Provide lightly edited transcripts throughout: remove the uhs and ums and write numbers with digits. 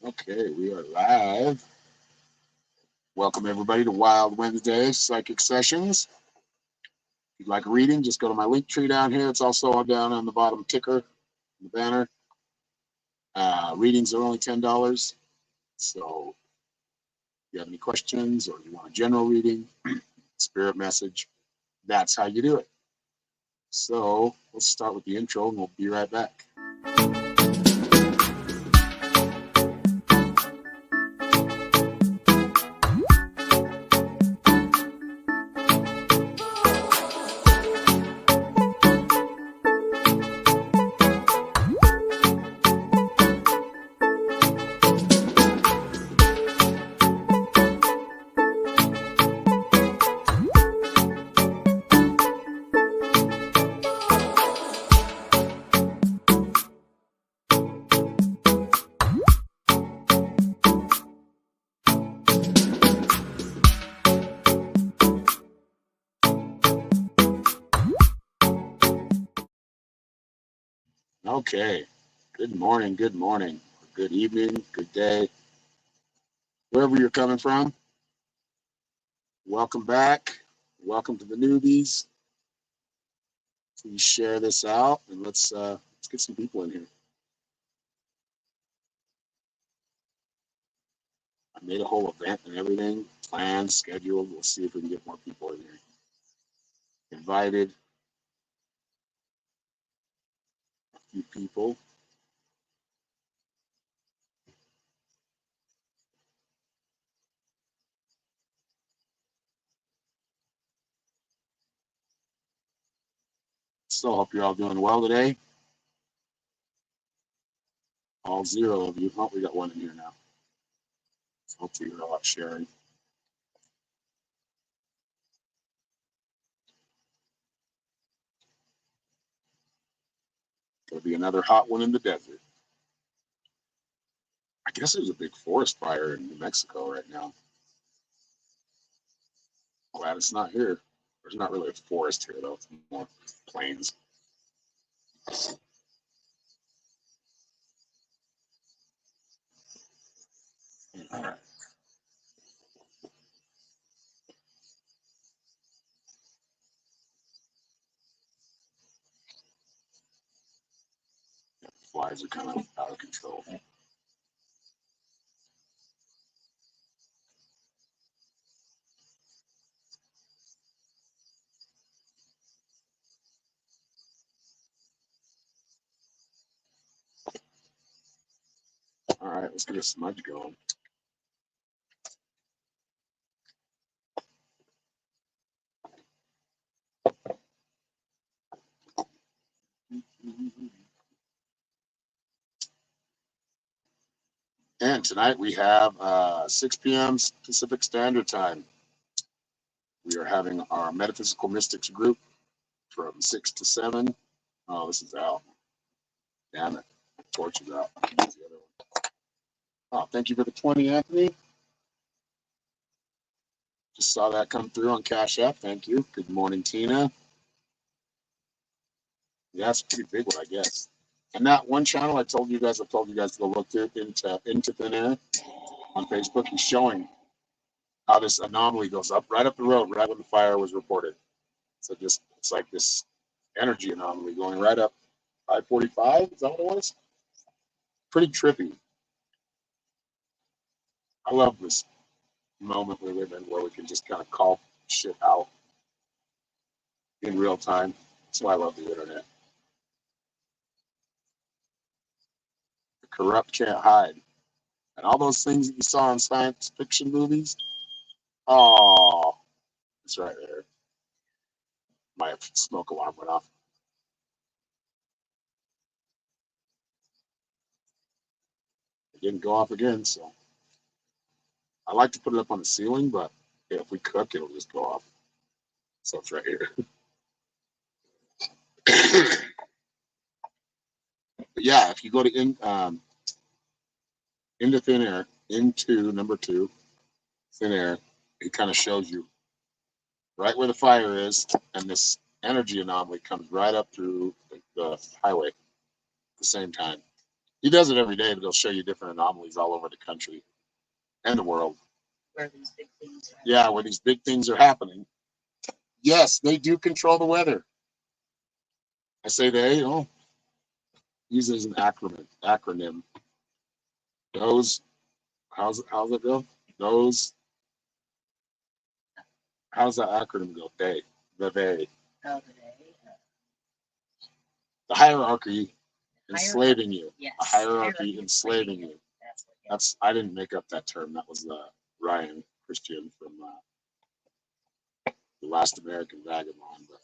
Okay, we are live. Welcome everybody to Wild Wednesday Psychic Sessions. If you'd like a reading, just go to my link tree down here. It's also down on the bottom ticker, the banner. Readings are only $10. So if you have any questions or you want a general reading, spirit message, that's how you do it. So let's start with the intro and we'll be right back. Okay, good morning, good evening, good day, wherever you're coming from. Welcome back. Welcome to the newbies. Please share this out and let's get some people in here. I made a whole event and everything, planned, scheduled. We'll see if we can get more people in here. Invited a few people. So hope you're all doing well today. All zero of you. Oh, we got one in here now. So hopefully you're all out sharing. There'll be another hot one in the desert. I guess there's a big forest fire in New Mexico right now. Glad it's not here. There's not really a forest here though. It's more plains. All right. Flies are kind of out of control. All right, let's get a smudge going. And tonight we have 6 p.m. Pacific Standard Time. We are having our Metaphysical Mystics group from 6 to 7. Oh, this is out. Damn it. The torch is out. Oh, thank you for the 20, Anthony. Just saw that come through on Cash App. Thank you. Good morning, Tina. Yeah, that's a pretty big one, I guess. And that one channel I've told you guys to go look to into Thin Air on Facebook. He's showing how this anomaly goes up right up the road, right when the fire was reported. So just it's like this energy anomaly going right up 545. Is that what it was? Pretty trippy. I love this moment we live in where we can just kind of call shit out in real time. That's why I love the internet. The corrupt can't hide. And all those things that you saw in science fiction movies, oh, it's right there. My smoke alarm went off. It didn't go off again, so I like to put it up on the ceiling, but if we cook, it'll just go off. So it's right here. But yeah, if you go to into Thin Air, into number 2, Thin Air, it kind of shows you right where the fire is, and this energy anomaly comes right up through the highway at the same time. He does it every day, but he'll show you different anomalies all over the country and the world. Where these big things are. Yeah, where these big things are happening. Yes, they do control the weather. I say they, use it as an acronym. Those, how's it go? Those, how's that acronym go? They. Oh, today. The hierarchy Hierarchy. enslaving you. Yes. A hierarchy enslaving you. That's what. That's, I didn't make up that term. That was Ryan Christian from The Last American Vagabond. But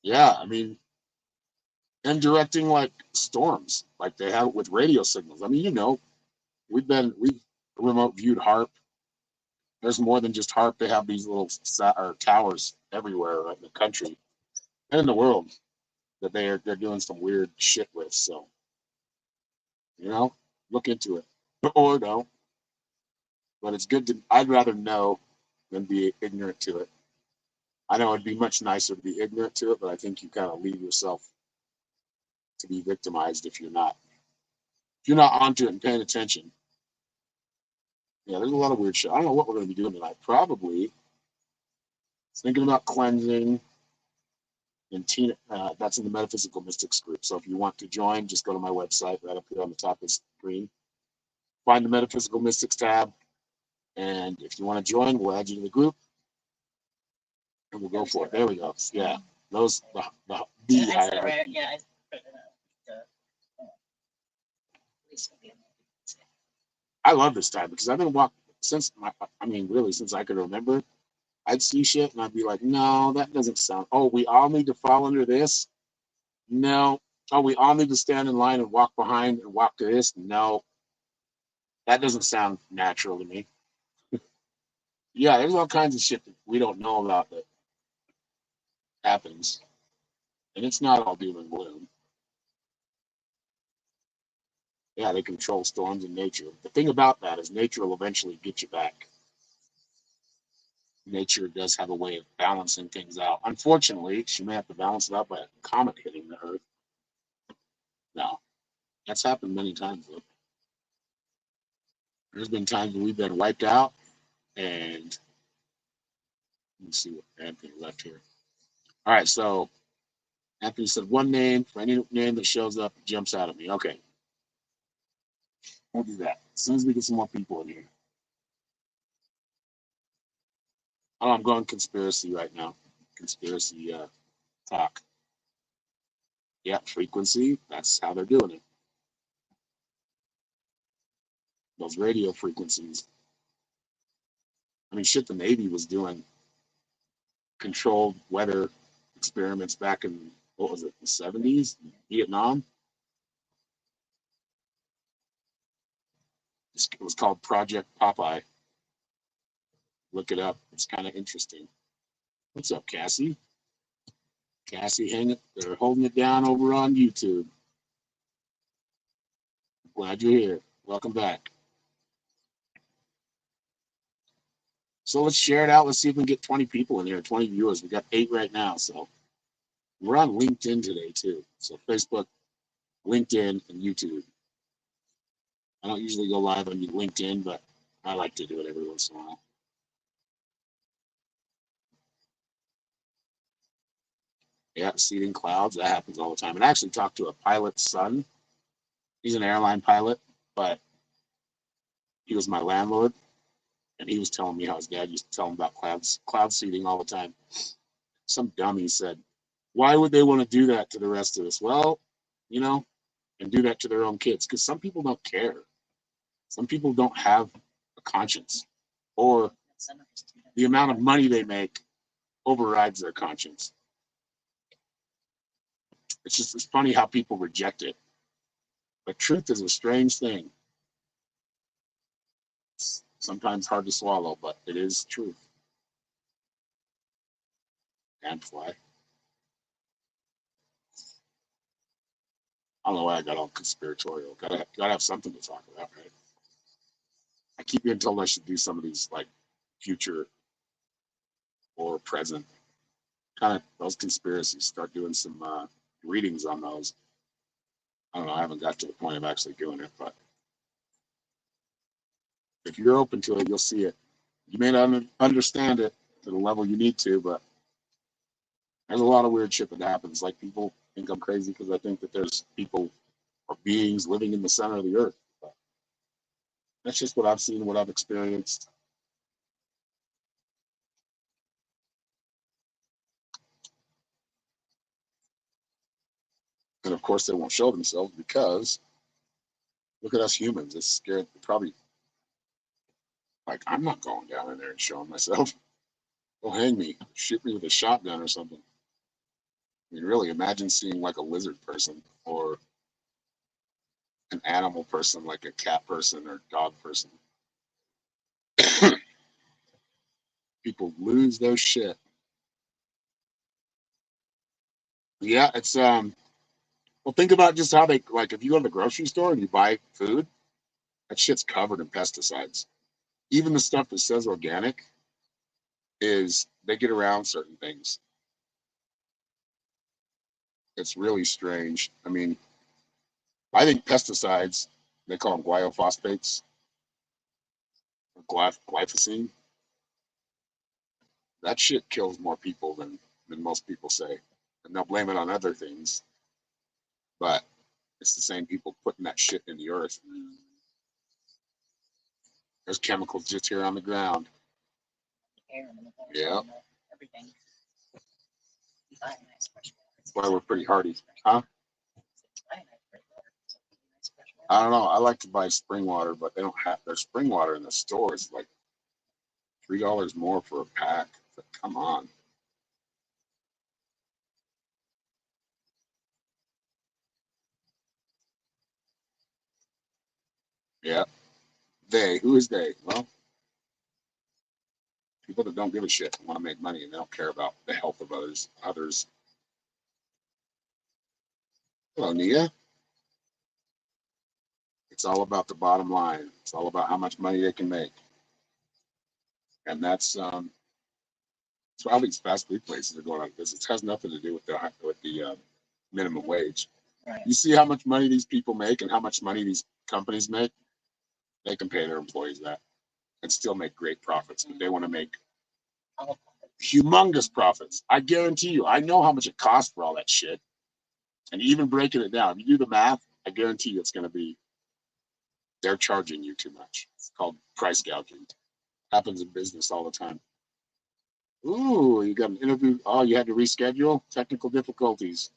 yeah, I mean, and directing like storms, like they have with radio signals. I mean, we've remote viewed HARP. There's more than just HARP. They have these little towers everywhere in the country and in the world that they're doing some weird shit with. So, look into it or don't. But it's good to. I'd rather know than be ignorant to it. I know it'd be much nicer to be ignorant to it, but I think you kind of leave yourself to be victimized if you're not onto it and paying attention. Yeah, there's a lot of weird shit. I don't know what we're going to be doing tonight. Probably thinking about cleansing and Tina. That's in the Metaphysical Mystics group. So if you want to join, just go to my website right up here on the top of the screen. Find the Metaphysical Mystics tab, and if you want to join, we'll add you to the group, and we'll go for it. There we go. Yeah, those the hierarchy. Yeah, I put it up. I love this time because I've been walking since since I could remember. I'd see shit and I'd be like, no, that doesn't sound. Oh, we all need to fall under this. No. Oh, we all need to stand in line and walk behind and walk to this. No, that doesn't sound natural to me. Yeah, there's all kinds of shit that we don't know about that happens, and it's not all doom and gloom. Yeah, they control storms in nature. The thing about that is nature will eventually get you back. Nature does have a way of balancing things out. Unfortunately, she may have to balance it out by a comet hitting the Earth. No, that's happened many times, though. There's been times when we've been wiped out, and let me see what Anthony left here. All right, so Anthony said one name. For any name that shows up, it jumps out at me. Okay, we'll do that as soon as we get some more people in here. Oh, I'm going conspiracy right now. Conspiracy talk. Yeah, frequency. That's how they're doing it. Those radio frequencies. I mean, shit, the Navy was doing controlled weather experiments back in, what was it, the 70s, Vietnam. It was called Project Popeye. Look it up. It's kind of interesting. What's up, Cassie? Cassie, they're holding it down over on YouTube. Glad you're here. Welcome back. So let's share it out. Let's see if we can get 20 people in here, 20 viewers. We got 8 right now. So we're on LinkedIn today, too. So Facebook, LinkedIn, and YouTube. I don't usually go live on LinkedIn, but I like to do it every once in a while. Yeah, seeding clouds. That happens all the time. And I actually talked to a pilot's son. He's an airline pilot, but he was my landlord. And he was telling me how his dad used to tell him about cloud seeding all the time. Some dummy said, why would they want to do that to the rest of us? Well, and do that to their own kids. Because some people don't care. Some people don't have a conscience. Or the amount of money they make overrides their conscience. It's funny how people reject it. But truth is a strange thing. It's sometimes hard to swallow, but it is truth. And fly. I don't know why I got all conspiratorial. Gotta have something to talk about, right? I keep being told I should do some of these like future or present kind of those conspiracies. Start doing some readings on those. I don't know. I haven't got to the point of actually doing it, but if you're open to it, you'll see it. You may not understand it to the level you need to, but there's a lot of weird shit that happens. Like people think I'm crazy because I think that there's people or beings living in the center of the earth. But that's just what I've seen, what I've experienced. And of course, they won't show themselves because look at us humans. It's scared. Probably like I'm not going down in there and showing myself. They'll hang me, shoot me with a shotgun or something. I mean, really, imagine seeing like a lizard person or an animal person, like a cat person or dog person. People lose their shit. Yeah, it's well, think about just how they like if you go to the grocery store and you buy food, that shit's covered in pesticides. Even the stuff that says organic is they get around certain things. It's really strange. I mean, I think pesticides, they call them glyphosate or glyphosine. That shit kills more people than most people say. And they'll blame it on other things, but it's the same people putting that shit in the earth. There's chemicals just here on the ground. Air and the water Yeah. and everything. You buy a nice fresh water. That's why we're pretty hardy. Huh? Buy a nice fresh water. It's a nice fresh water. I don't know. I like to buy spring water, but they don't have their spring water in the stores. Like $3 more for a pack. Like, come on. Yeah. They. Who is they? Well, people that don't give a shit want to make money and they don't care about the health of others. Hello, Nia. It's all about the bottom line. It's all about how much money they can make. And that's why all these fast food places are going out of business. It has nothing to do with the minimum wage. Right. You see how much money these people make and how much money these companies make. They can pay their employees that and still make great profits. But they want to make All of it. humongous profits. I guarantee you. I know how much it costs for all that shit. And even breaking it down, if you do the math, I guarantee you it's going to be they're charging you too much. It's called price gouging. Happens in business all the time. Ooh, you got an interview. Oh, you had to reschedule? Technical difficulties.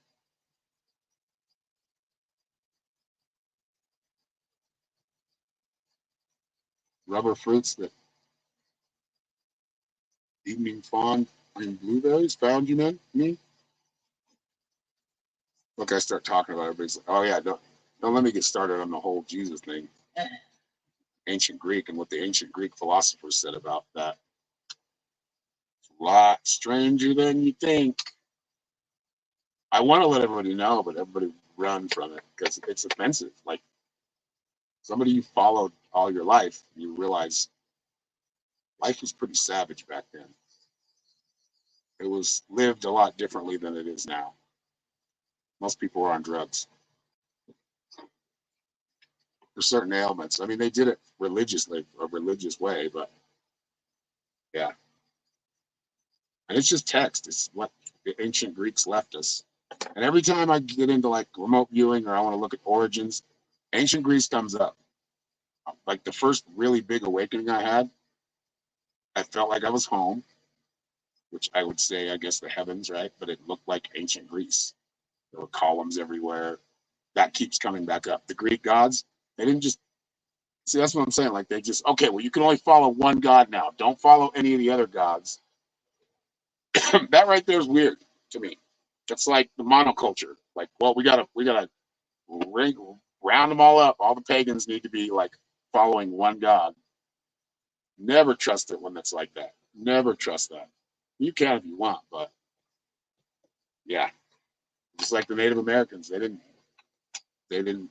Rubber fruits that evening fawn and blueberries found you, man? Me? Look, I start talking about it, everybody's like, oh yeah, don't let me get started on the whole Jesus thing. Ancient Greek and what the ancient Greek philosophers said about that. It's a lot stranger than you think. I want to let everybody know, but everybody run from it because it's offensive. Like somebody you followed all your life, you realize life was pretty savage back then. It was lived a lot differently than it is now. Most people were on drugs for certain ailments. I mean, they did it religiously, a religious way, but yeah. And it's just text. It's what the ancient Greeks left us. And every time I get into like remote viewing or I want to look at origins, ancient Greece comes up. Like the first really big awakening I had, I felt like I was home, which I would say, I guess, the heavens, right? But it looked like ancient Greece. There were columns everywhere. That keeps coming back up. The Greek gods, they didn't just see. That's what I'm saying. Like they just okay. Well, you can only follow one god now. Don't follow any of the other gods. That right there is weird to me. It's like the monoculture. Like, well, we gotta round them all up. All the pagans need to be like following one god. Never trust it when it's like that. Never trust that. You can if you want, but yeah, just like the Native Americans, they didn't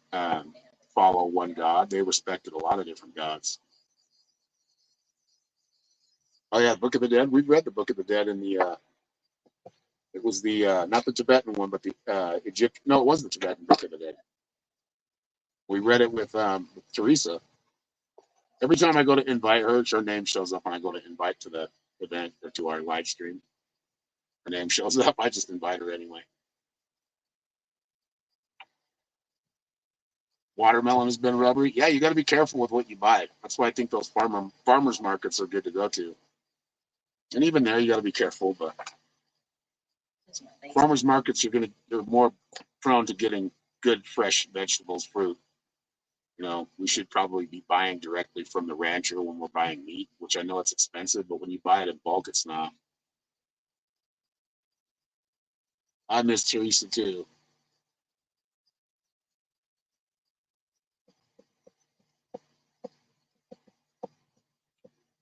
follow one god. They respected a lot of different gods. Oh yeah, Book of the Dead. We've read the Book of the Dead in the. It was the not the Tibetan one, but the Egypt. No, it was the Tibetan Book of the Dead. We read it with Teresa. Every time I go to invite her, her name shows up when I go to invite to the event or to our live stream. Her name shows up. I just invite her anyway. Watermelon has been rubbery. Yeah, you got to be careful with what you buy. That's why I think those farmers markets are good to go to. And even there, you got to be careful. But farmers markets, you're more prone to getting good fresh vegetables, fruit. You know, we should probably be buying directly from the rancher when we're buying meat, which I know it's expensive, but when you buy it in bulk, it's not. I miss Teresa too.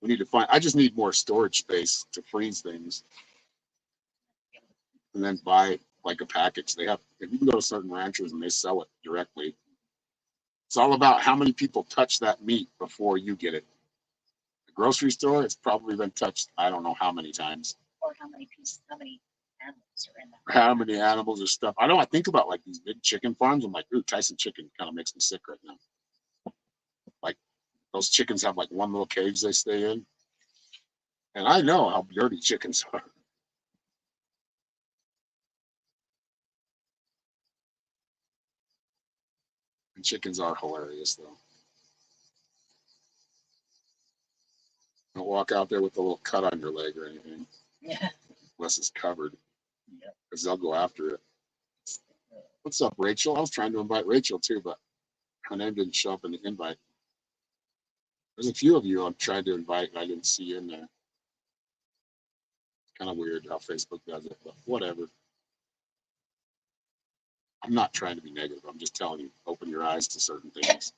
We need to find. I just need more storage space to freeze things, and then buy like a package. They have. If you can go to certain ranchers and they sell it directly. It's all about how many people touch that meat before you get it. The grocery store, it's probably been touched. I don't know how many times. Or how many animals are in there. How many animals or stuff. I know. I think about like these big chicken farms. I'm like, ooh, Tyson chicken kind of makes me sick right now. Like those chickens have like one little cage they stay in. And I know how dirty chickens are. And chickens are hilarious though. Don't walk out there with a little cut on your leg or anything. Yeah. Unless it's covered. Yeah. Because they'll go after it. What's up, Rachel? I was trying to invite Rachel too, but her name didn't show up in the invite. There's a few of you I've tried to invite and I didn't see you in there. Kind of weird how Facebook does it, but whatever. I'm not trying to be negative. I'm just telling you, open your eyes to certain things.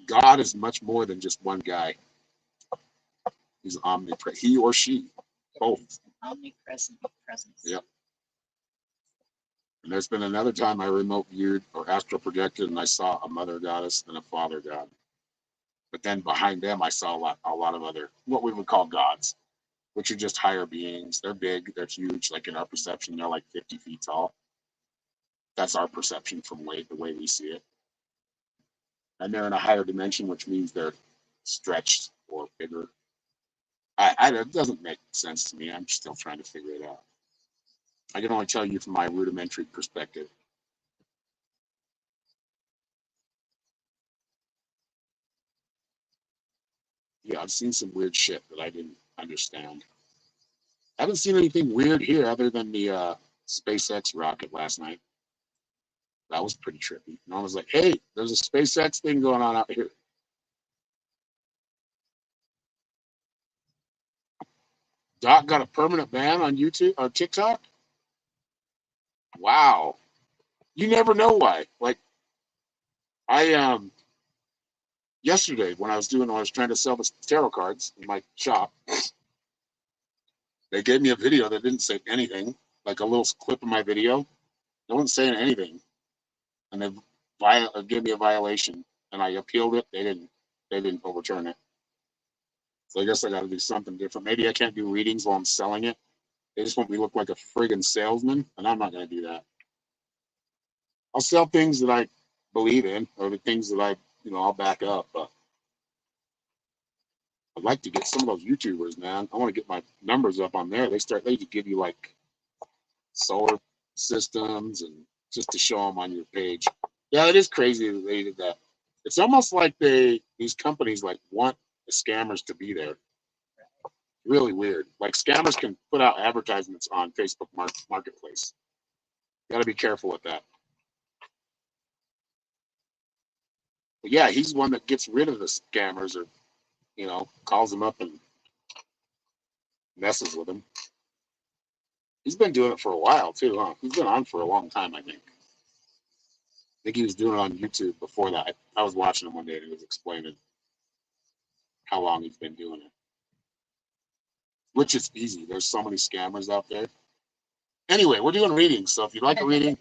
God is much more than just one guy. He's omnipresent. He or she, both. Omnipresent presence. Yep. And there's been another time I remote viewed or astral projected and I saw a mother goddess and a father god. But then behind them, I saw a lot of other, what we would call gods, which are just higher beings. They're big, they're huge. Like in our perception, they're like 50 feet tall. That's our perception from the way we see it. And they're in a higher dimension, which means they're stretched or bigger. It doesn't make sense to me. I'm still trying to figure it out. I can only tell you from my rudimentary perspective. Yeah, I've seen some weird shit that I didn't understand. I haven't seen anything weird here other than the SpaceX rocket last night. That was pretty trippy. And I was like, hey, there's a SpaceX thing going on out here. Doc got a permanent ban on YouTube or TikTok? Wow. You never know why. Like I yesterday when I was trying to sell the tarot cards in my shop, they gave me a video that didn't say anything, like a little clip of my video. They wasn't saying anything. And they gave me a violation and I appealed it. They didn't overturn it. So I guess I got to do something different. Maybe I can't do readings while I'm selling it. They just want me to look like a friggin' salesman, and I'm not going to do that. I'll sell things that I believe in, or the things that I'll back up. But I'd like to get some of those YouTubers, man. I want to get my numbers up on there. They give you like solar systems and just to show them on your page. Yeah, it is crazy that they did that. It's almost like these companies like want the scammers to be there. Really weird. Like scammers can put out advertisements on Facebook Marketplace. Got to be careful with that. But yeah, he's one that gets rid of the scammers or, calls them up and messes with them. He's been doing it for a while too, huh? He's been on for a long time, I think. I think he was doing it on YouTube before that. I was watching him one day and he was explaining how long he's been doing it. Which is easy. There's so many scammers out there. Anyway, we're doing readings, so if you'd like a reading,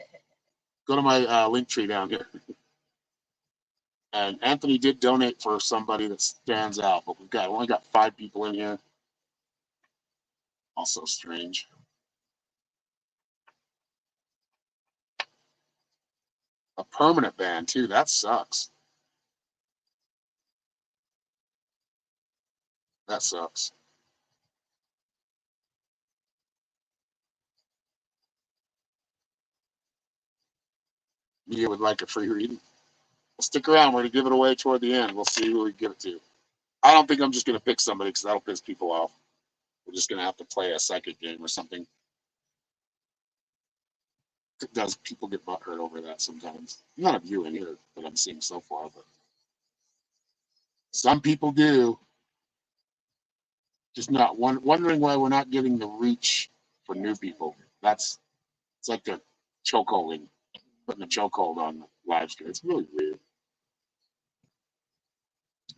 go to my link tree down here. And Anthony did donate for somebody that stands out, but we've only got 5 people in here. Also strange. A permanent ban too. That sucks. That sucks. Mia would like a free reading. Well, stick around. We're gonna give it away toward the end. We'll see who we give it to. I don't think I'm just gonna pick somebody because that'll piss people off. We're just gonna have to play a psychic game or something. It does people get butthurt over that sometimes? None of you in here that I'm seeing so far, but some people do. Just not wondering why we're not getting the reach for new people. It's like they're chokeholding, putting a chokehold on the live stream. It's really weird.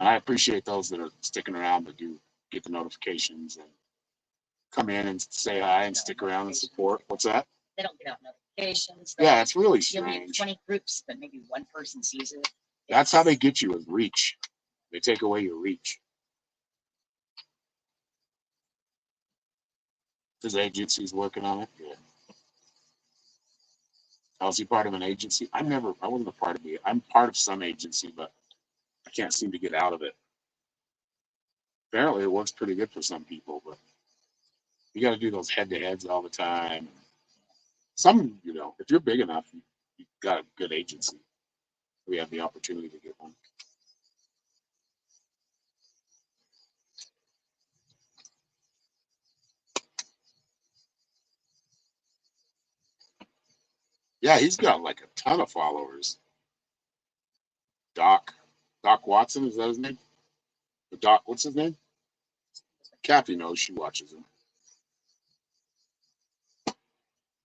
And I appreciate those that are sticking around to get the notifications and come in and say hi and stick around and support. What's that? They don't get out notifications. Yeah, it's really You'll be in strange. 20 groups, but maybe one person sees it. That's how they get you, with reach. They take away your reach. His agency's working on it. Yeah. Oh, is he part of an agency? I wasn't a part of it. I'm part of some agency, but I can't seem to get out of it. Apparently it works pretty good for some people, but you got to do those head-to-heads all the time. Some, if you're big enough, you got a good agency. We have the opportunity to get one. Yeah, he's got like a ton of followers. Doc Watson, is that his name? The Doc, what's his name? Kathy knows, she watches him.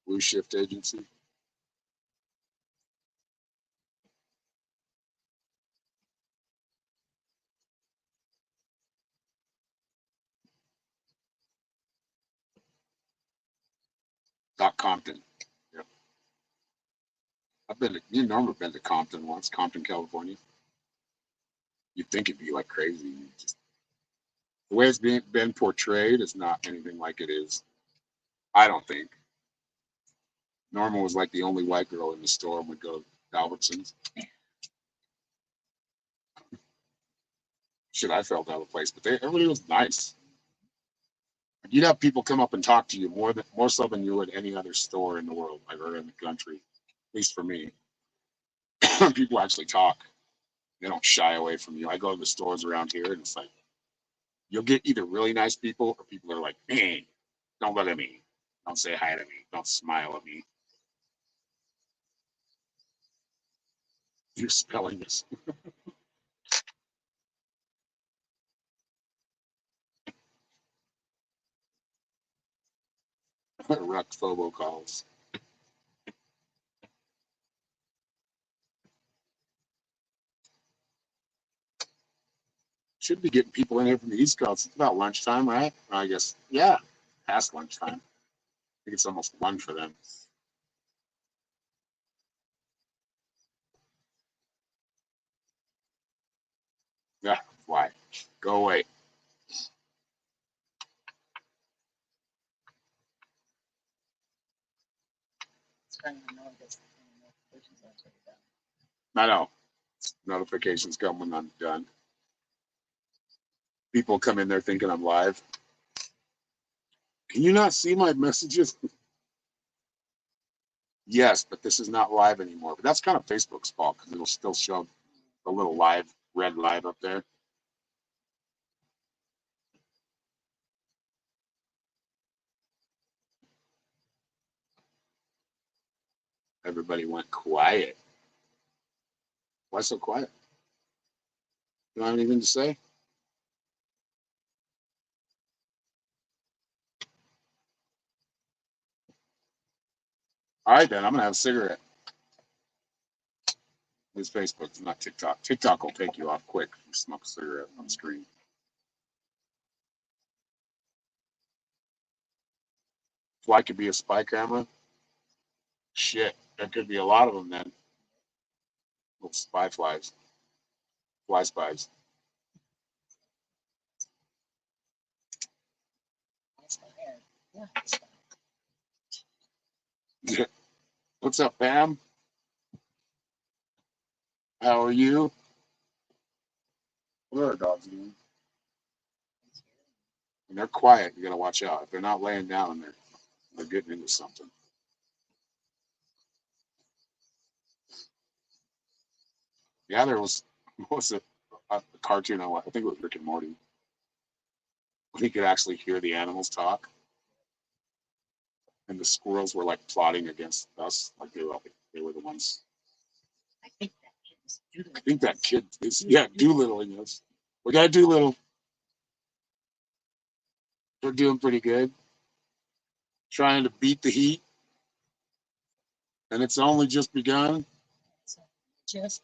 Blue Shift Agency. Doc Compton. Yep. Me and Norm have been to Compton once, Compton, California. You'd think it'd be like crazy. The way it's been portrayed is not anything like it is. I don't think. Norma was like the only white girl in the store and would go to Albertsons. Shit, I felt out of place, but everybody was nice. You'd have people come up and talk to you more so than you would any other store in the world, like, or in the country. At least for me, people actually talk. They don't shy away from you. I go to the stores around here, and it's like you'll get either really nice people or people that are like, "Hey, don't look at me, don't say hi to me, don't smile at me." You're spelling this. Ruck Phobo calls. Should be getting people in here from the East Coast. It's about lunchtime, right? I guess, yeah, past lunchtime. I think it's almost 1 for them. Yeah, why? Go away. I know. Notifications come when I'm done. People come in there thinking I'm live. Can you not see my messages? Yes, but this is not live anymore. But that's kind of Facebook's fault because it'll still show a little red live up there. Everybody went quiet. Why so quiet? You don't have anything to say? All right, then. I'm going to have a cigarette. It's Facebook. It's not TikTok. TikTok will take you off quick if you smoke a cigarette on screen. Fly could be a spy camera. Shit, there could be a lot of them then. Little spy flies. Fly spies. What's up, Pam? How are you? What are our dogs doing? And they're quiet. You gotta watch out. If they're not laying down, they're getting into something. Yeah, there was what was it? A cartoon I watched. I think it was Rick and Morty. He could actually hear the animals talk, and the squirrels were like plotting against us. Like they were the ones. I think that kid's I think that kid is doolittling us. We got Doolittle. We're doing pretty good. Trying to beat the heat, and it's only just begun. just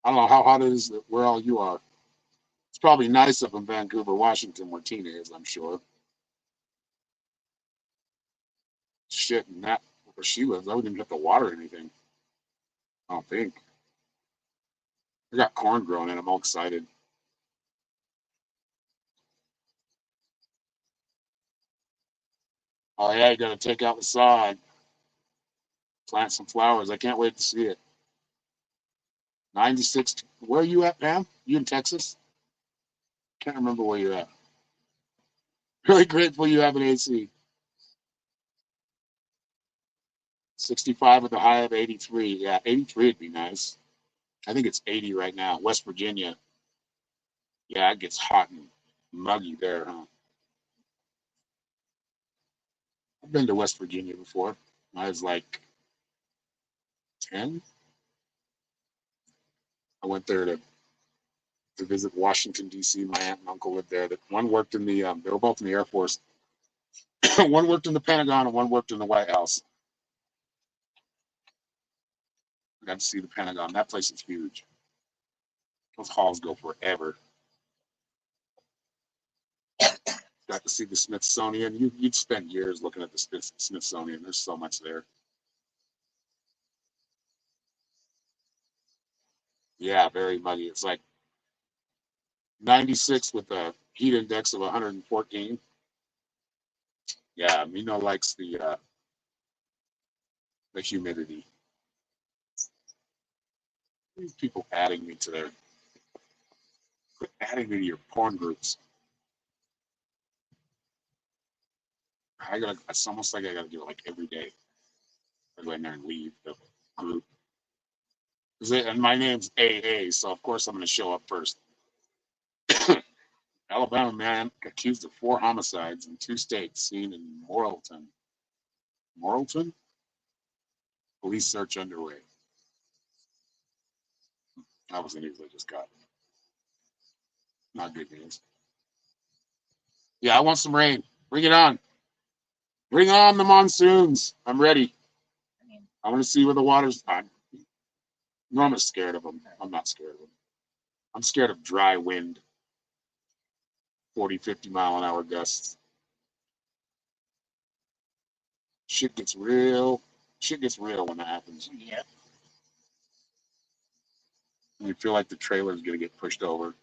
I don't know how hot it is where all you are. It's probably nice up in Vancouver, Washington, where Tina is, I'm sure. Shit, and that where she lives, I wouldn't even have to water anything. I don't think. I got corn growing, and I'm all excited. Oh yeah, you gotta take out the sod, plant some flowers. I can't wait to see it. 96. Where are you at, Pam? You in Texas? Can't remember where you're at. Really grateful you have an AC. 65 with a high of 83. Yeah, 83 would be nice. I think it's 80 right now. West Virginia. Yeah, it gets hot and muggy there, huh? I've been to West Virginia before. I was like 10. I went there to visit Washington, D.C. My aunt and uncle lived there. One worked in the, they were both in the Air Force. One worked in the Pentagon and one worked in the White House. I got to see the Pentagon. That place is huge. Those halls go forever. Got to see the Smithsonian. You'd spend years looking at the Smithsonian. There's so much there. Yeah, very muggy. It's like 96 with a heat index of 114. Yeah, Mino likes the humidity. These people adding me to their adding me to your porn groups. It's almost like I gotta do it like every day. I go in there and leave the group. And my name's AA, so of course I'm gonna show up first. Alabama man accused of 4 homicides in 2 states seen in Morrilton. Morrilton? Police search underway. That was the news I just got. Not good news. Yeah, I want some rain. Bring it on. Bring on the monsoons. I'm ready. I want to see where the water's. I'm scared of them. I'm not scared of them. I'm scared of dry wind, 40, 50 mile an hour gusts. Shit gets real. Shit gets real when that happens. Yep. And you feel like the trailer's going to get pushed over.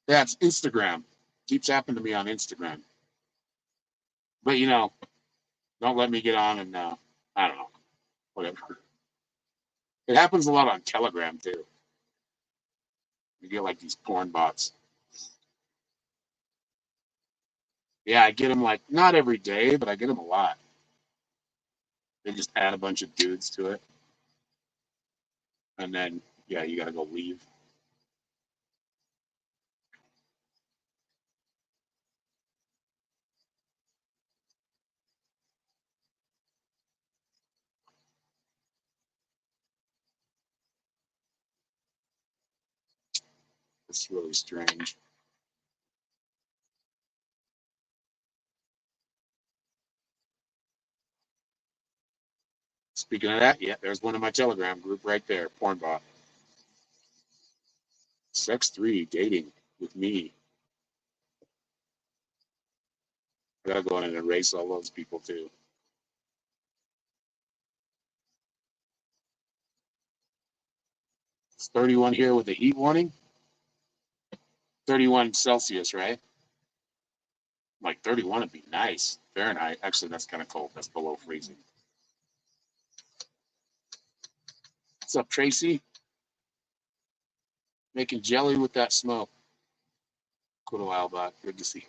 Yeah, it's Instagram. Keeps happening to me on Instagram. But don't let me get on and I don't know, whatever. It happens a lot on Telegram too. You get like these porn bots. Yeah, I get them like not every day, but I get them a lot. They just add a bunch of dudes to it, and then yeah, you gotta go leave. It's really strange. Speaking of that, yeah, there's one in my Telegram group right there, porn bot. Sex 3 dating with me. I gotta go in and erase all those people too. It's 31 here with a heat warning. 31 Celsius, right? Like 31 would be nice. Fahrenheit. Actually, that's kind of cold. That's below freezing. What's up, Tracy? Making jelly with that smoke. Quite a while back. Good to see you.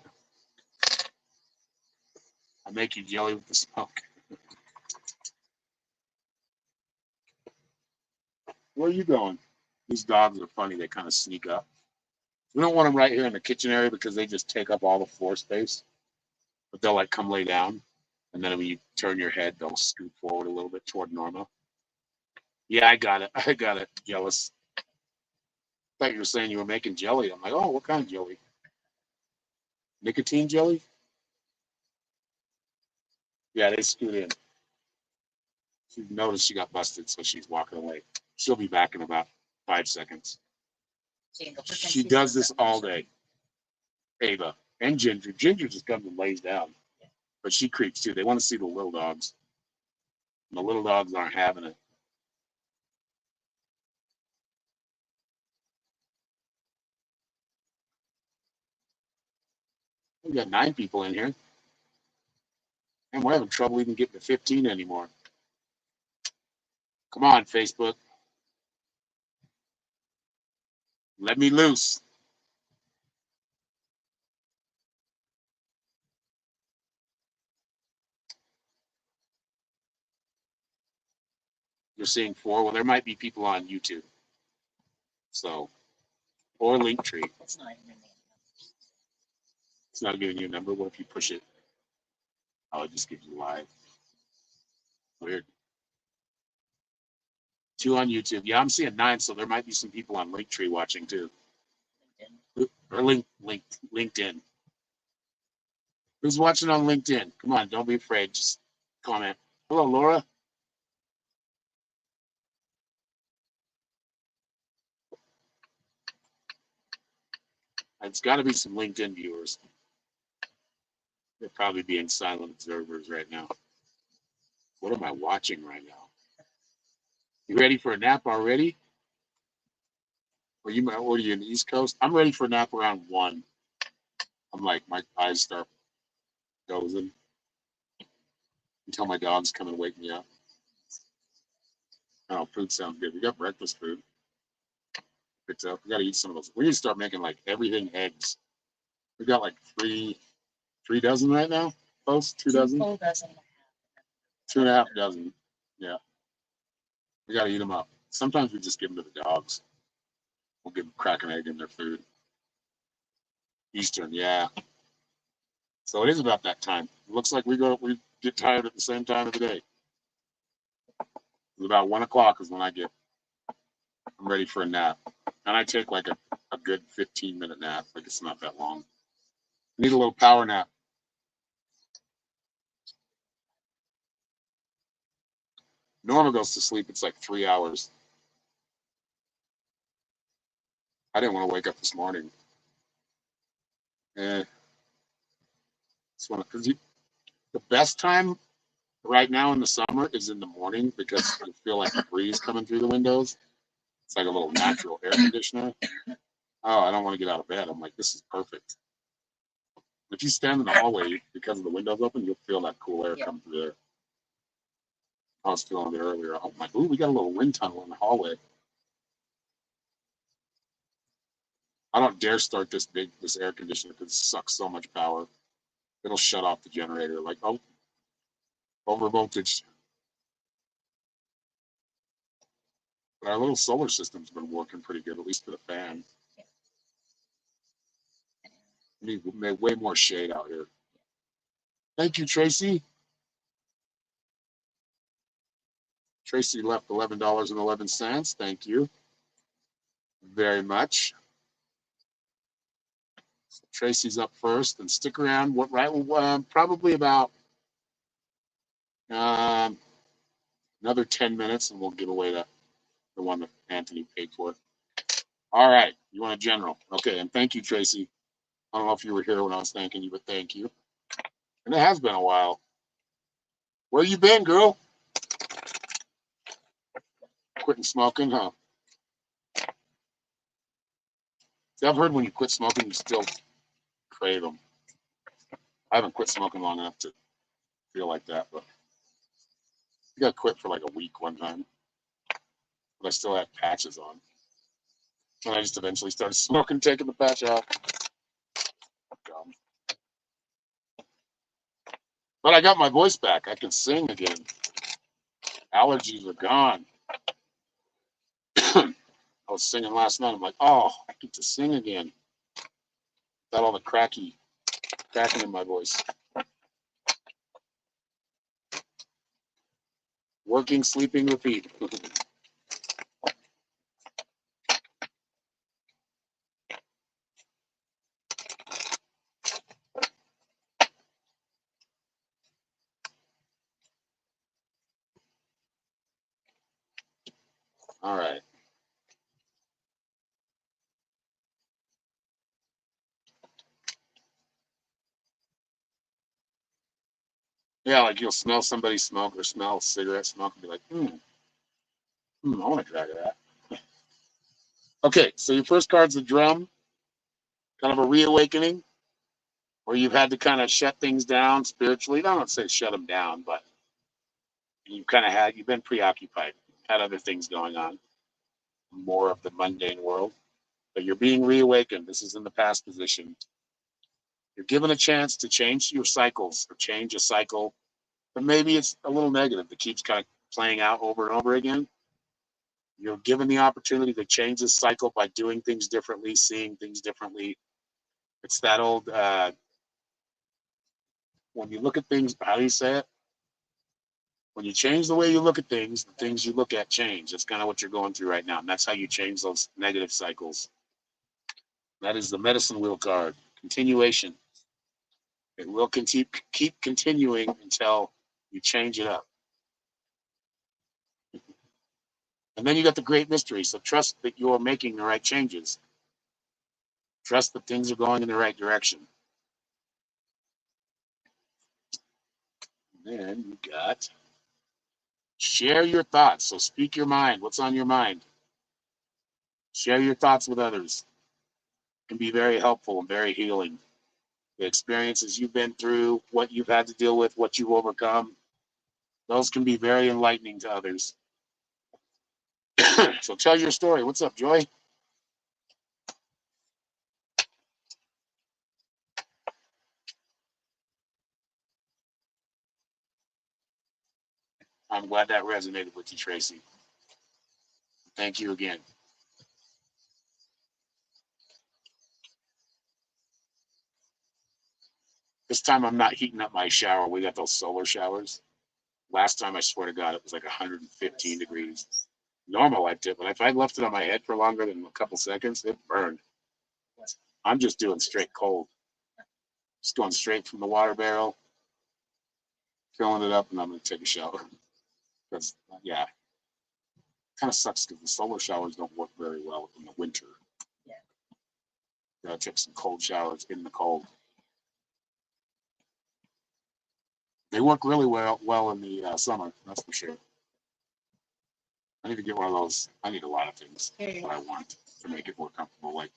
I make you jelly with the smoke. Where are you going? These dogs are funny. They kind of sneak up. We don't want them right here in the kitchen area because they just take up all the floor space. But they'll like come lay down. And then when you turn your head, they'll scoot forward a little bit toward Norma. Yeah, I got it. I got it. Jealous. Thought you were saying you were making jelly. I'm like, oh, what kind of jelly? Nicotine jelly? Yeah, they scoot in. She noticed she got busted, so she's walking away. She'll be back in about 5 seconds. She does this all day. Ava and Ginger. Ginger just comes and lays down. But she creeps too. They want to see the little dogs. And the little dogs aren't having it. We got 9 people in here. And we're having trouble even getting to 15 anymore. Come on, Facebook. Let me loose. You're seeing 4. Well, there might be people on YouTube. So, or Linktree. It's not even It's not giving you a number. What if you push it? Oh, it just gives you live. Weird. 2 on YouTube. Yeah, I'm seeing 9, so there might be some people on Linktree watching too. Or LinkedIn. Who's watching on LinkedIn? Come on, don't be afraid. Just comment. Hello, Laura. It's got to be some LinkedIn viewers. They're probably being silent observers right now. What am I watching right now? You ready for a nap already? Or are you in the East Coast? I'm ready for a nap around 1. I'm like, my eyes start dozing until my dogs come and wake me up. Oh, food sounds good. We got breakfast food. Picked up. We got to eat some of those. We need to start making like everything eggs. We got like 3 dozen right now. Close 2 dozen. 2 dozen. 2.5 dozen. Yeah. We got to eat them up. Sometimes we just give them to the dogs. We'll give them crack an egg in their food. Eastern, yeah. So it is about that time. It looks like we get tired at the same time of the day. It's about 1 o'clock is when I'm ready for a nap. And I take like a good 15-minute nap. Like it's not that long. I need a little power nap. Norma goes to sleep. It's like 3 hours. I didn't want to wake up this morning. Because the best time right now in the summer is in the morning because I feel like the breeze coming through the windows. It's like a little natural air conditioner. Oh, I don't want to get out of bed. I'm like, this is perfect. If you stand in the hallway because of the windows open, you'll feel that cool air come through there. I was feeling it earlier. I'm like, ooh, we got a little wind tunnel in the hallway. I don't dare start this air conditioner because it sucks so much power. It'll shut off the generator. Like, oh, over voltage. But our little solar system's been working pretty good, at least for the fan. We need way more shade out here. Thank you, Tracy. Tracy left $11.11. Thank you very much. So Tracy's up first, and stick around. Probably about another 10 minutes, and we'll give away the one that Anthony paid for. All right, you want a general? Okay, and thank you, Tracy. I don't know if you were here when I was thanking you, but thank you. And it has been a while. Where you been, girl? Quitting smoking, huh? See, I've heard when you quit smoking, you still crave them. I haven't quit smoking long enough to feel like that, but I got quit for like a week one time, but I still had patches on. And I just eventually started smoking, taking the patch off. Dumb. But I got my voice back. I can sing again. Allergies are gone. I was singing last night. I'm like, oh, I get to sing again. Got all the cracking in my voice. Working, sleeping, repeat. All right. Yeah, like you'll smell somebody smoke or smell cigarette smoke and be like, I want to try that. Okay, so your first card's the drum, kind of a reawakening, where you've had to kind of shut things down spiritually. I don't say shut them down, but you've been preoccupied, had other things going on, more of the mundane world, but you're being reawakened. This is in the past position. You're given a chance to change your cycles or change a cycle, but maybe it's a little negative that keeps kind of playing out over and over again. You're given the opportunity to change this cycle by doing things differently, seeing things differently. It's that old, when you look at things, how do you say it? When you change the way you look at things, the things you look at change. That's kind of what you're going through right now. And that's how you change those negative cycles. That is the medicine wheel card. Continuation. It will keep continuing until you change it up. And then you got the great mystery. So trust that you're making the right changes. Trust that things are going in the right direction. And then you got share your thoughts. So speak your mind. What's on your mind? Share your thoughts with others. It can be very helpful and very healing. The experiences you've been through, what you've had to deal with, what you've overcome, those can be very enlightening to others. So tell your story. What's up, Joy? I'm glad that resonated with you, Tracy. Thank you again. This time I'm not heating up my shower. We got those solar showers. Last time, I swear to God, it was like 115 degrees. Normal liked it, but if I left it on my head for longer than a couple seconds, it burned. I'm just doing straight cold. Just going straight from the water barrel, filling it up, and I'm going to take a shower. Because, yeah, kind of sucks because the solar showers don't work very well in the winter. Yeah. Gotta take some cold showers in the cold. They work really well in the summer, that's for sure. I need to get one of those. I need a lot of things that I want to make it more comfortable, like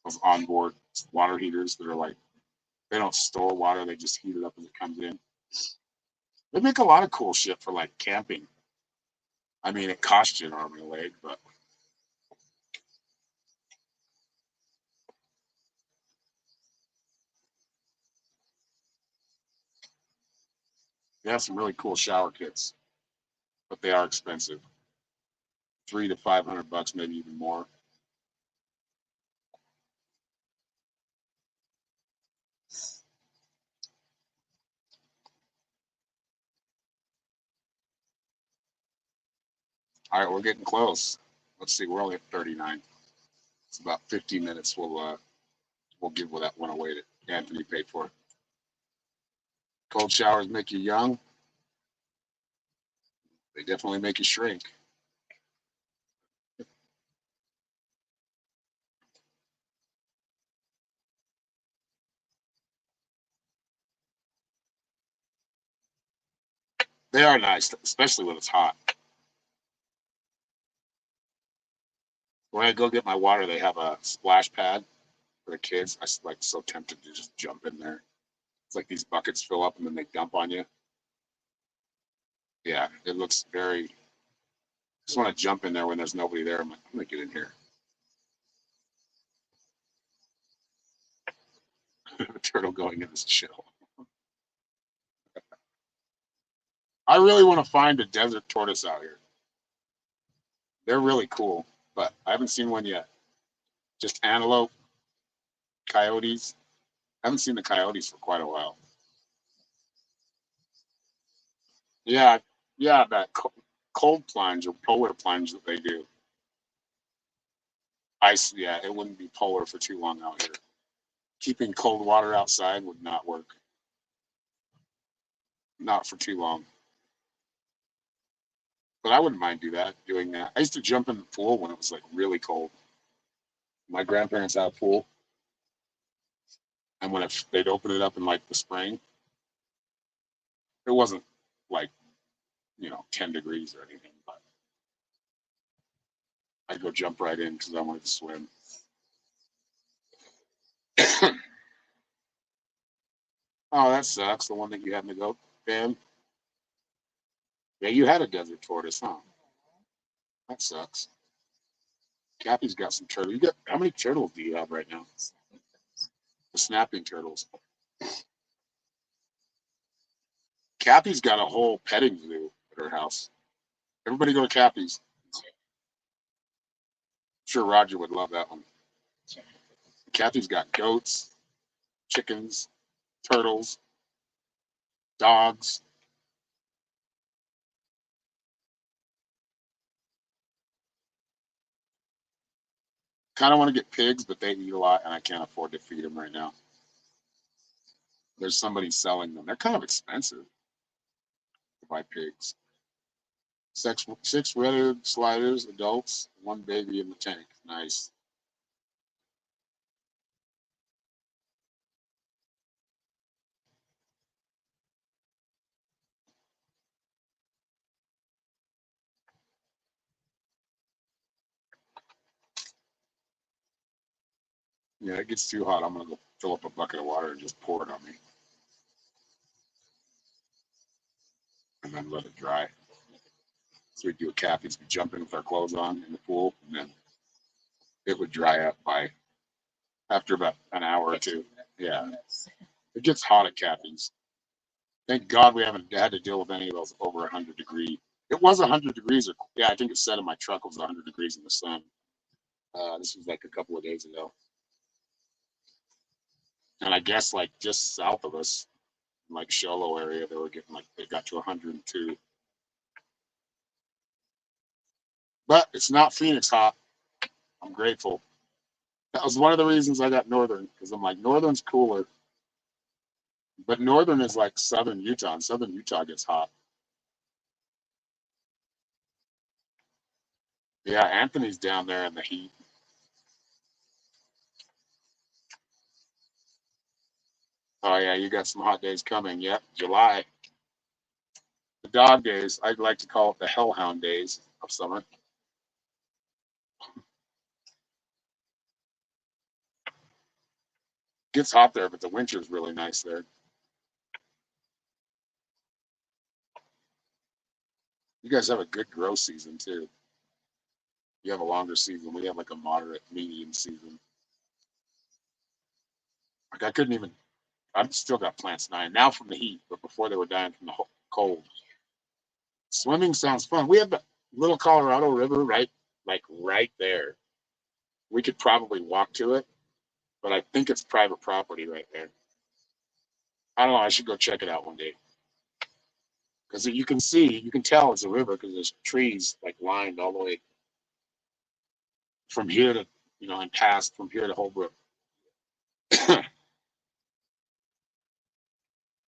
those onboard water heaters that are like, they don't store water, they just heat it up as it comes in. They make a lot of cool shit for like camping. I mean, it costs you an arm and a leg, but they have some really cool shower kits, but they are expensive. $300 to $500, maybe even more. All right, we're getting close. Let's see, we're only at 39. It's about 15 minutes. We'll give that one away that Anthony paid for. Cold showers make you young. They definitely make you shrink. They are nice, especially when it's hot. When I go get my water, they have a splash pad for the kids. I like so tempted to just jump in there. It's like these buckets fill up and then they dump on you. Yeah, it looks very. Just want to jump in there when there's nobody there. I'm like, I'm gonna get in here. A turtle going in this chill. I really want to find a desert tortoise out here. They're really cool, but I haven't seen one yet. Just antelope, coyotes. I haven't seen the coyotes for quite a while. Yeah, yeah, that cold plunge or polar plunge that they do. Ice, yeah, it wouldn't be polar for too long out here. Keeping cold water outside would not work. Not for too long. But I wouldn't mind doing that. I used to jump in the pool when it was like really cold. My grandparents had a pool, and they'd open it up in like the spring, it wasn't like 10 degrees or anything, but I'd go jump right in because I wanted to swim. Oh, that sucks. The one that you had in the goat fan. Yeah, you had a desert tortoise, huh? That sucks. Cappy's got some turtles. How many turtles do you have right now? The snapping turtles. Cappy's got a whole petting zoo at her house. Everybody go to Cappy's. I'm sure Roger would love that one. Cappy's got goats, chickens, turtles, dogs. Kind of want to get pigs, but they eat a lot, and I can't afford to feed them right now. There's somebody selling them. They're kind of expensive to buy pigs. Six red sliders, adults, one baby in the tank. Nice. Yeah, it gets too hot. I'm gonna go fill up a bucket of water and just pour it on me, and then let it dry. So we do a Cappy's. We jump in with our clothes on in the pool, and then it would dry up by after about an hour or two. Yeah, it gets hot at Cappy's. Thank God we haven't had to deal with any of those over 100 degree. It was 100 degrees, or yeah, I think it said in my truck it was 100 degrees in the sun. This was like a couple of days ago, and I guess like just south of us, like Sholo area, they were getting like they got to 102. But it's not Phoenix hot. I'm grateful. That was one of the reasons I got Northern because I'm like Northern's cooler, but Northern is like Southern Utah, and Southern Utah gets hot. Yeah, Anthony's down there in the heat. Oh yeah, you got some hot days coming. Yep, July. The dog days. I'd like to call it the hellhound days of summer. Gets hot there, but the winter's really nice there. You guys have a good grow season too. You have a longer season. We have like a moderate medium season. Like I couldn't even. I've still got plants dying now from the heat, but before they were dying from the cold. Swimming sounds fun. We have the little Colorado River right there. We could probably walk to it, but I think it's private property right there. I don't know. I should go check it out one day because you can tell it's a river because there's trees like lined all the way from here to and past from here to Holbrook.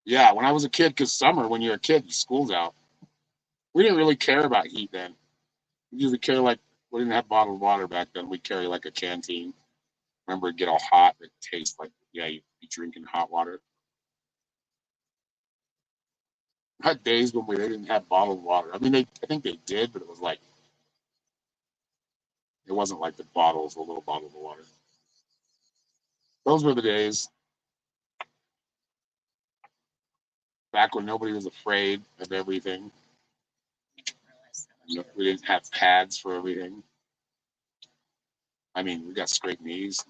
Yeah, when I was a kid, because summer when you're a kid, school's out. We didn't really care about heat then. We usually care like we didn't have bottled water back then. We'd carry like a canteen. Remember, it'd get all hot. It tastes like you'd be drinking hot water. I had days when they didn't have bottled water. I mean, I think they did, but it was like It wasn't like the bottles, the little bottle of water. Those were the days. Back when nobody was afraid of everything. We didn't have pads for everything. I mean, we got scraped knees.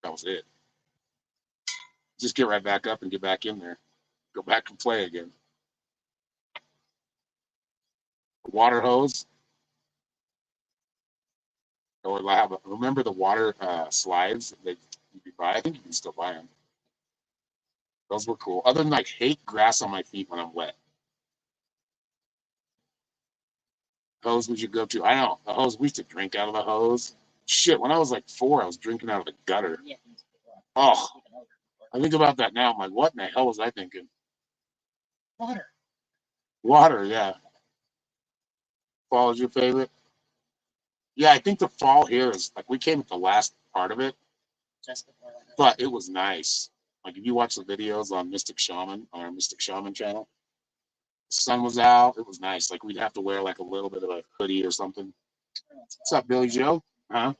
That was it. Just get right back up and get back in there. Go back and play again. Water hose. Or remember the water slides that you could buy? I think you can still buy them. Those were cool. Other than I hate grass on my feet when I'm wet. Hose would you go to? I know the hose. We used to drink out of the hose. Shit, when I was like 4, I was drinking out of the gutter. Oh, I think about that now. I'm like, what in the hell was I thinking? Water. Water, yeah. Fall is your favorite? Yeah, I think the fall here is like we came at the last part of it, Just before winter. but it was nice. Like if you watch the videos on Mystic Shaman on our Mystic Shaman channel, the sun was out. It was nice. Like we'd have to wear like a little bit of a hoodie or something. What's up, Billy Joe? Huh?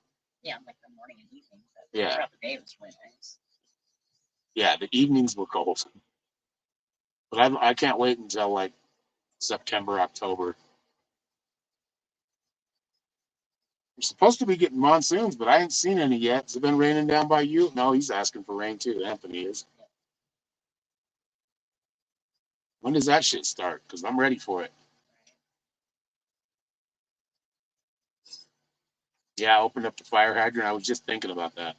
Yeah, like the morning and evening. But Yeah. throughout the day it was really nice. Yeah, the evenings were cold. But I can't wait until like September, October. We're supposed to be getting monsoons, but I ain't seen any yet. Has it been raining down by you? No, he's asking for rain too. Anthony is. When does that shit start? Because I'm ready for it. Yeah, I opened up the fire hydrant. I was just thinking about that.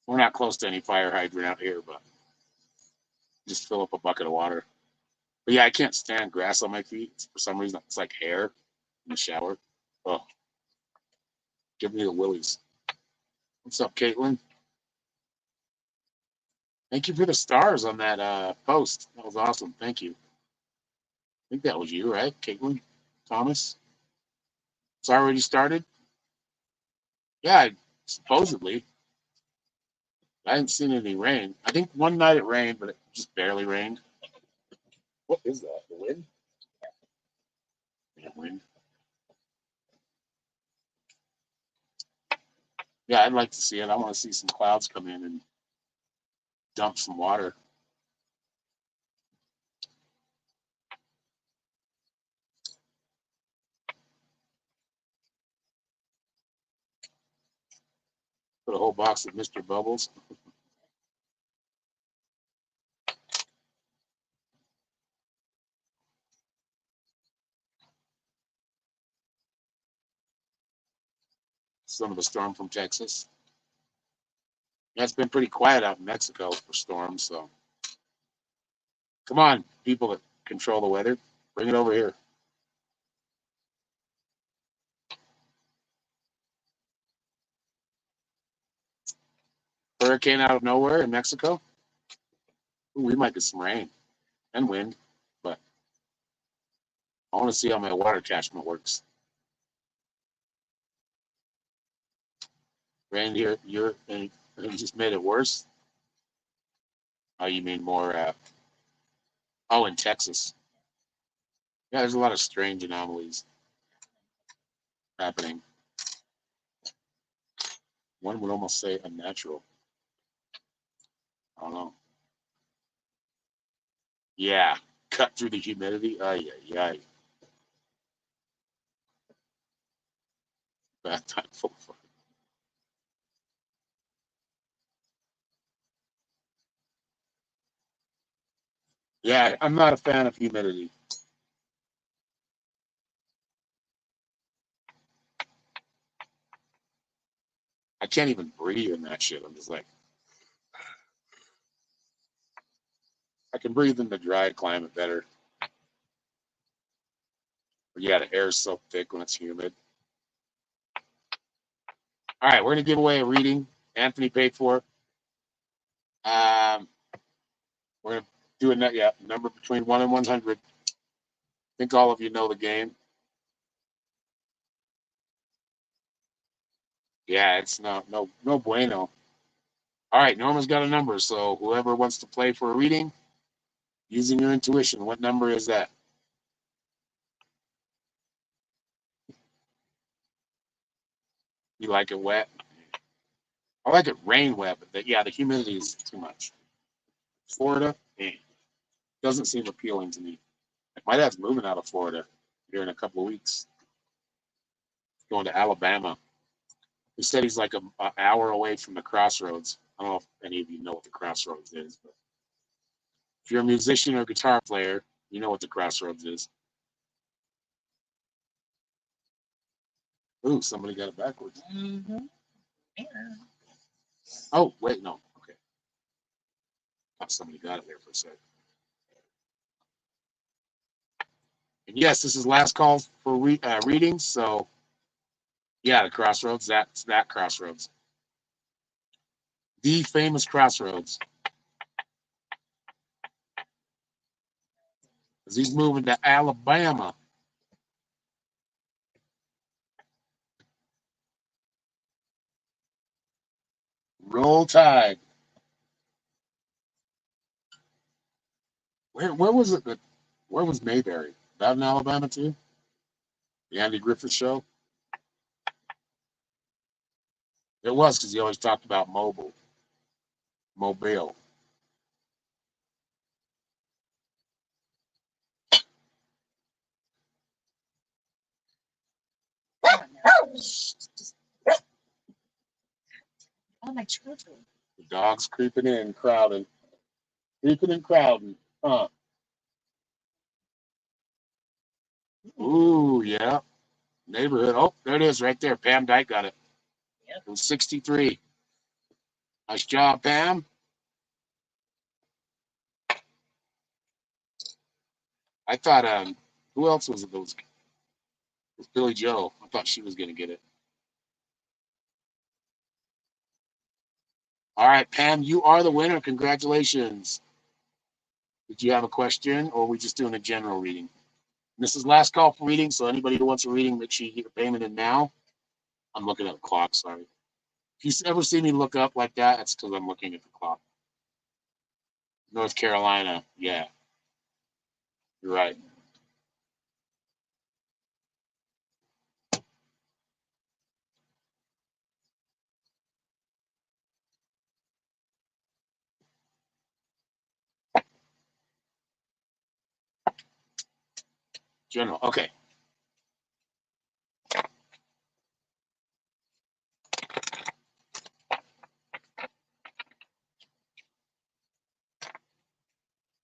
We're not close to any fire hydrant out here, but just fill up a bucket of water. But yeah, I can't stand grass on my feet. For some reason, it's like hair in the shower. Oh, give me the willies. What's up, Caitlin? Thank you for the stars on that post. That was awesome. Thank you. I think that was you, right, Caitlin? Thomas? It's already started? Yeah, supposedly. I hadn't seen any rain. I think one night it rained, but it just barely rained. What is that? The wind? Yeah, wind. Yeah, I'd like to see it. I want to see some clouds come in and dump some water. Put a whole box of Mr. Bubbles. Son of a storm from Texas. Yeah, it's been pretty quiet out in Mexico for storms, so come on, people that control the weather, bring it over here. Hurricane out of nowhere in Mexico. Ooh, we might get some rain and wind, but I want to see how my water catchment works. Rain here, and you just made it worse. Oh, you mean more? Oh, in Texas. Yeah, there's a lot of strange anomalies happening. One would almost say unnatural. I don't know. Yeah, cut through the humidity. Ay, ay, ay. Bad time full of fun. Yeah, I'm not a fan of humidity. I can't even breathe in that shit. I'm just like, I can breathe in the dry climate better. But yeah, the air is so thick when it's humid. All right, we're gonna give away a reading. Anthony paid for it. We're gonna do a number between 1 and 100. I think all of you know the game. Yeah, it's no bueno. All right, Norma's got a number, so whoever wants to play for a reading, using your intuition, what number is that? You like it wet? I like it rain wet, but the humidity is too much. Florida, doesn't seem appealing to me. My dad's moving out of Florida here in a couple of weeks. Going to Alabama. He said he's like an hour away from the Crossroads. I don't know if any of you know what the Crossroads is, but if you're a musician or guitar player, you know what the Crossroads is. Ooh, somebody got it backwards. Mm-hmm. Yeah. Oh, wait, no. Okay. Thought somebody got it there for a second. And yes, this is last call for readings. So, yeah, the Crossroads, that's that Crossroads. The famous Crossroads. Because he's moving to Alabama. Roll Tide. Where was it? Where was Mayberry? That in Alabama too? The Andy Griffith Show? It was because he always talked about Mobile. Oh, my children. The dog's creeping in, crowding. Creeping and crowding. Huh. Ooh, yeah. Neighborhood. Oh, there it is right there. Pam Dyke got it. Yep. It was 63. Nice job, Pam. I thought, who else was it? It was Billy Joe. I thought she was going to get it. All right, Pam, you are the winner. Congratulations. Did you have a question, or are we just doing a general reading? This is last call for reading, so anybody who wants a reading, make sure you get your payment in now. I'm looking at the clock, sorry. If you ever see me look up like that, it's because I'm looking at the clock. North Carolina, yeah. You're right. General, okay.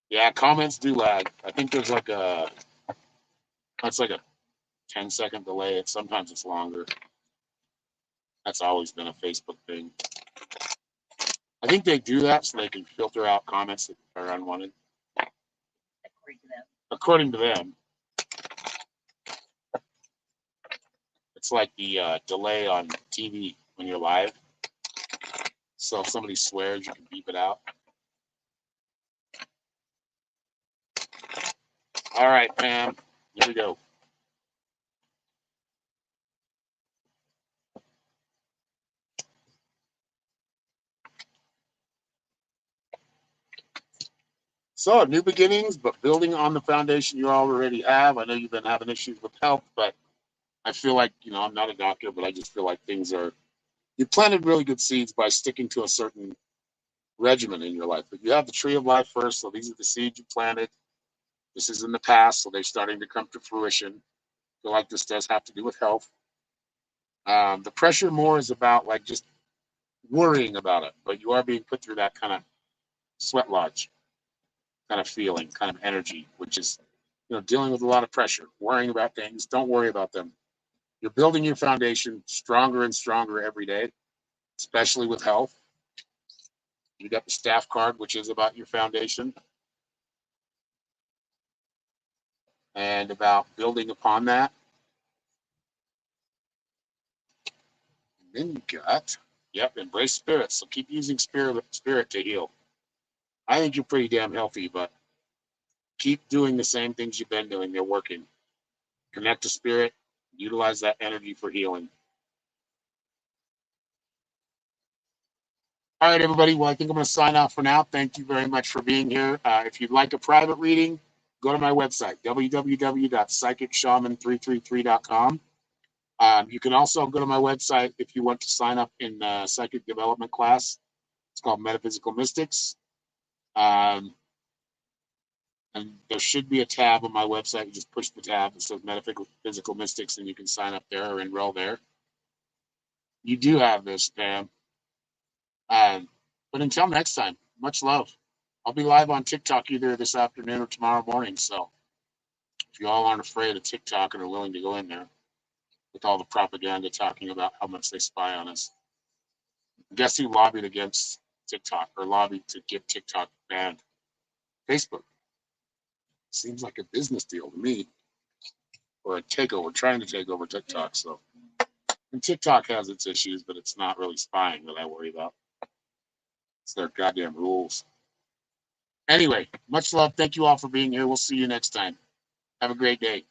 Yeah, comments do lag. I think there's like that's like a 10-second delay. Sometimes it's longer. That's always been a Facebook thing. I think they do that so they can filter out comments that are unwanted. According to them. It's like the delay on TV when you're live. So if somebody swears, you can beep it out. All right, Pam. Here we go. So, new beginnings, but building on the foundation you already have. I know you've been having issues with health, but I feel like, I'm not a doctor, but I just feel like you planted really good seeds by sticking to a certain regimen in your life. But you have the tree of life first, so these are the seeds you planted. This is in the past, so they're starting to come to fruition. I feel like this does have to do with health. The pressure more is about like just worrying about it, but you are being put through that kind of sweat lodge kind of feeling, kind of energy, which is, dealing with a lot of pressure, worrying about things. Don't worry about them. You're building your foundation stronger and stronger every day, especially with health. You got the staff card, which is about your foundation and about building upon that. And then you got, embrace spirit. So keep using spirit to heal. I think you're pretty damn healthy, but keep doing the same things you've been doing. They're working. Connect to spirit, utilize that energy for healing. All right, everybody. Well, I think I'm going to sign off for now. Thank you very much for being here. If you'd like a private reading, go to my website, www.psychicshaman333.com. You can also go to my website if you want to sign up in psychic development class. It's called Metaphysical Mystics. And there should be a tab on my website. You just push the tab that says Metaphysical Mystics, and you can sign up there or enroll there. You do have this, Pam. But until next time, much love. I'll be live on TikTok either this afternoon or tomorrow morning. So if you all aren't afraid of TikTok and are willing to go in there with all the propaganda talking about how much they spy on us. Guess who lobbied against TikTok or lobbied to get TikTok banned? Facebook. Seems like a business deal to me. Or a takeover, trying to take over TikTok. So, and TikTok has its issues, but it's not really spying that I worry about. It's their goddamn rules. Anyway, much love. Thank you all for being here. We'll see you next time. Have a great day.